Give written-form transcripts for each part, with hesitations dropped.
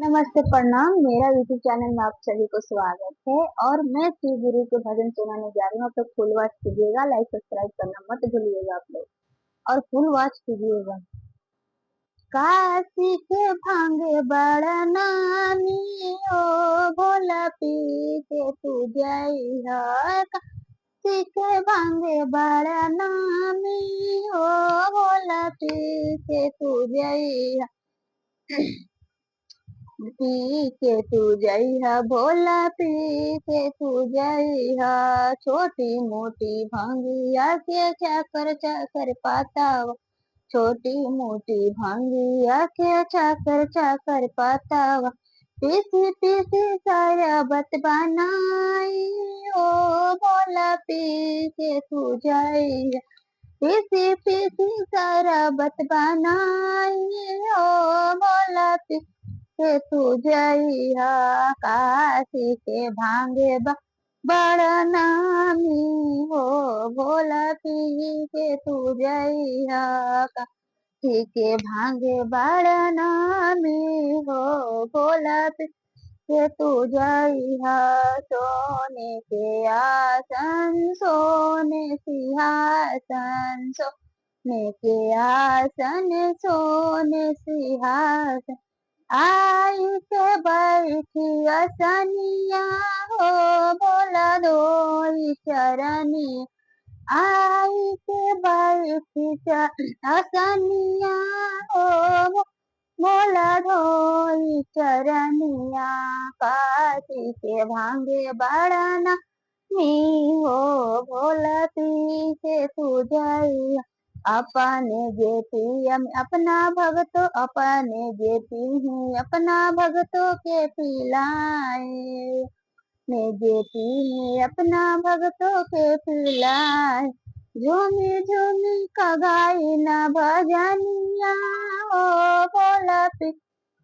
नमस्ते, प्रणाम। मेरा यूट्यूब चैनल में आप सभी को स्वागत है और मैं शिव गुरु के भजन सुनाने जा रही हूँ। तो फुल वॉच कीजिएगा, लाइक सब्सक्राइब करना मत भूलिएगा आप लोग, और फुल वॉच कीजिएगा। काशी के भांगे बड़ा नामी ओ भोला पी के तू जइहा। काशी के भांगे बड़ा नामी ओ भोला पी के तू जइहा। पी के तू जइहा भोला, पी के तू जइहा। छोटी मोटी भांगिया के चाकर चाकर पातावा, छोटी मोटी भांगिया के चाकर चाकर पातावा। पीसी पीसी शरबत बनाई ओ भोला, पी के तू जइहा। पीसी पीसी शरबत बनाई ओ भोला, पी के तू जइहा। काशी के भांगे बड़ा नामी हो भोला, पी के तू जइहा। काशी के भांगे बड़ा नामी हो भोला, पी के तू जइहा। सोने के आसन सोने सिंहासन, सोने के आसन सोने सिंहासन। आई के बैठी असनिया हो भोला, धोई चरनी। आई के बैठी असनिया हो भोला, धोई चरनिया। काशी के भांगे बड़ा नामी हो भोला, पी के तू जइहा। अपने जेती अपना भगतों, अपने जेती हूँ अपना भगतों के पिलाए। मैं जेती हूँ अपना भगतों के पिलाए। झूमी झूमी कगाई न भजनिया ओ भोला, पी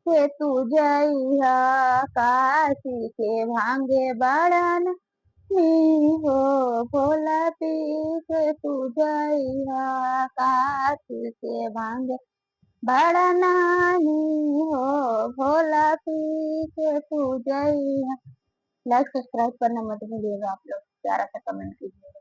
के तू जइहा। काशी के भांगे बड़ा हो भोला, पी के तू जइहा। काशी के भांगे बड़ा नानी हो भोला, पी के तू जइहा। लाइक सब्सक्राइब करना मत भूलिएगा आप लोग, प्यारा सा कमेंट कीजिए।